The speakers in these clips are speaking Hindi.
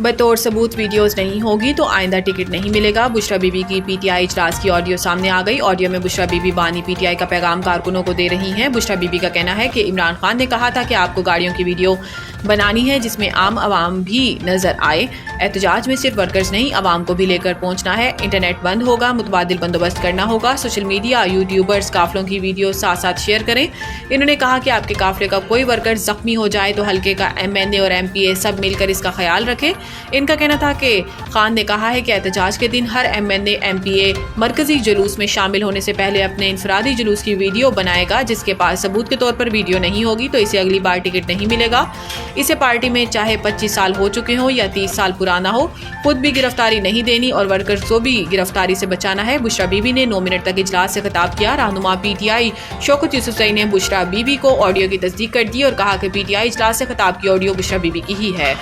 बतौर सबूत वीडियोस नहीं होगी तो आइंदा टिकट नहीं मिलेगा। बुशरा बीबी की पीटीआई इजलास की ऑडियो सामने आ गई। ऑडियो में बुशरा बीबी बानी पीटीआई का पैगाम कारकुनों को दे रही हैं। बुशरा बीबी का कहना है कि इमरान खान ने कहा था कि आपको गाड़ियों की वीडियो बनानी है जिसमें आम आवाम भी नजर आए। एहतजाज में सिर्फ वर्कर्स नहीं, आवाम को भी लेकर पहुंचना है। इंटरनेट बंद होगा, मुतबादिल बंदोबस्त करना होगा। सोशल मीडिया, यूट्यूबर्स काफिलों की वीडियो साथ साथ शेयर करें। इन्होंने कहा कि आपके काफिले का कोई वर्कर जख्मी हो जाए तो हल्के का MNA और MPA सब मिलकर इसका ख्याल रखें। इनका कहना था कि खान ने कहा है कि एहतजाज के दिन हर MNA MPA मरकजी जुलूस में शामिल होने से पहले अपने इनफरादी जुलूस की वीडियो बनाएगा। जिसके पास सबूत के तौर पर वीडियो नहीं होगी तो इसे अगली बार टिकट नहीं मिलेगा। इसे पार्टी में चाहे 25 साल हो चुके हों या 30 साल पुराना हो, खुद भी गिरफ्तारी नहीं देनी और वर्कर्स को भी गिरफ्तारी से बचाना है। बुशरा बीबी ने 9 मिनट तक इजलास से खिताब किया। रहनुमा PTI शौकत यूसुफजई ने बुशरा बीबी को ऑडियो की तस्दीक कर दी और कहा कि PTI इजलास से खिताब की ऑडियो बुशरा बीबी की ही है।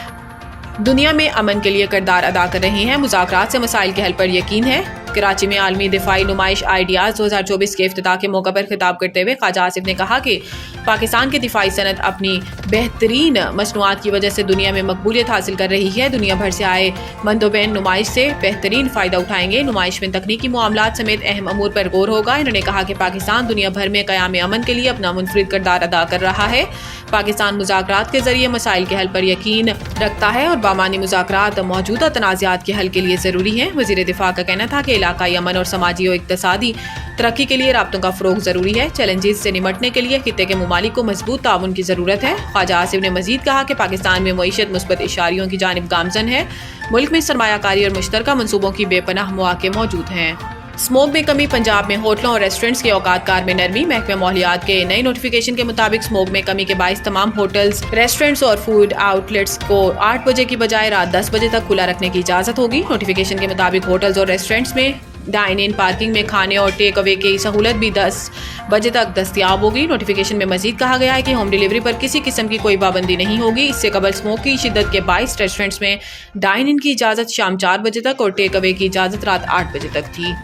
दुनिया में अमन के लिए किरदार अदा कर रहे हैं, मुज़ाकरात से मसाइल के हल पर यकीन है। कराची में आलमी दिफाई नुमाइश आइडियाज़ 2024 के इफ्तिताह के मौके पर खिताब करते हुए ख्वाजा आसिफ ने कहा कि पाकिस्तान की दिफाई सनत अपनी बेहतरीन मसनूआत की वजह से दुनिया में मकबूलियत हासिल कर रही है। दुनिया भर से आए मंदोबैन नुमाइश से बेहतरीन फ़ायदा उठाएंगे। नुमाइश में तकनीकी मामलात समेत अहम अमूर पर गौर होगा। इन्होंने कहा कि पाकिस्तान दुनिया भर में क़याम अमन के लिए अपना मुनफरिद किरदार अदा कर रहा है। पाकिस्तान मुज़ाकरात के जरिए मसाइल के हल पर यकीन रखता है और बामानी मुज़ाकरात मौजूदा तनाज़ात के हल के लिए ज़रूरी हैं। वज़ीर दिफा का कहना था कि इलाकाई अमन और समाजी और इक़्तिसादी तरक्की के लिए राब्तों का फ़रोग़ ज़रूरी है। चैलेंजेस से निमटने के लिए खित्ते के ममालिक को मजबूत ताउन की ज़रूरत है। ख्वाजा आसिफ ने मज़ीद कहा कि पाकिस्तान में मईशत मुस्बत इशारियों की जानिब गामज़न है। मुल्क में सरमायाकारी और मुश्तरका मनसूबों की बेपनाह मौके मौजूद हैं। स्मोक में कमी, पंजाब में होटलों और रेस्टोरेंट्स के औकात कार में नरमी। महकमा माहौलियात के नई नोटिफिकेशन के मुताबिक स्मोक में कमी के बाइस तमाम होटल्स, रेस्टोरेंट्स और फूड आउटलेट्स को 8 बजे की बजाय रात 10 बजे तक खुला रखने की इजाज़त होगी। नोटिफिकेशन के मुताबिक होटल्स और रेस्टोरेंट्स में डाइन इन, पार्किंग में खाने और टेक अवे की सहूलत भी 10 बजे तक दस्तियाब होगी। नोटिफिकेशन में मजीद कहा गया है कि होम डिलीवरी पर किसी किस्म की कोई पाबंदी नहीं होगी। इससे कबल स्मोक की शिद्दत के 22 रेस्टोरेंट्स में डाइन इन की इजाज़त शाम 4 बजे तक और टेक अवे की इजाज़त रात 8 बजे तक थी।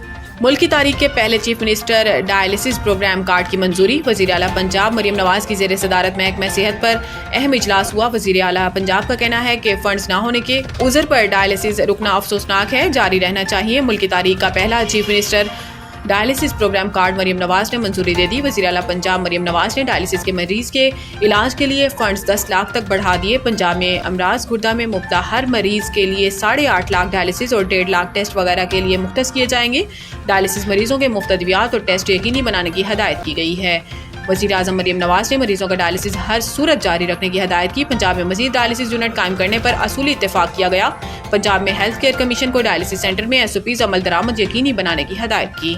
मुल्क की तारीख के पहले chief minister dialysis programme card की मंजूरी। वज़ीर आला पंजाब मरियम नवाज की ज़ेर सदारत महकमा सेहत पर अहम इजलास हुआ। वज़ीर आला पंजाब का कहना है कि फंड्स न होने के उज़र पर डायलिसिस रुकना अफसोसनाक है, जारी रहना चाहिए। मुल्क की तारीख का पहला chief minister dialysis programme card Maryam Nawaz ने मंजूरी दे दी। वज़ीर आला पंजाब मरियम नवाज ने डायलिसिस के मरीज के इलाज के लिए फंड्स 10 लाख तक बढ़ा दिए। पंजाब में अमराज गुर्दा में मुब्तला हर मरीज के लिए 8.5 लाख डायलिसिस और 1.5 लाख टेस्ट वगैरह के लिए मुख्तस किए जाएंगे। डायलिसिस मरीजों के मुफ्त अद्वियात और टेस्ट यकीनी बनाने की हदायत की गई है। वज़ीर आज़म मरियम नवाज ने मरीजों का डायलिसिस हर सूरत जारी रखने की हदायत की। पंजाब में मजीद डायलिसिस यूनिट कायम करने पर असूली इत्तेफाक किया गया। पंजाब में हेल्थ केयर कमीशन को डायलिसिस सेंटर में SOPs अमल दरामद यकीनी बनाने की हदायत की।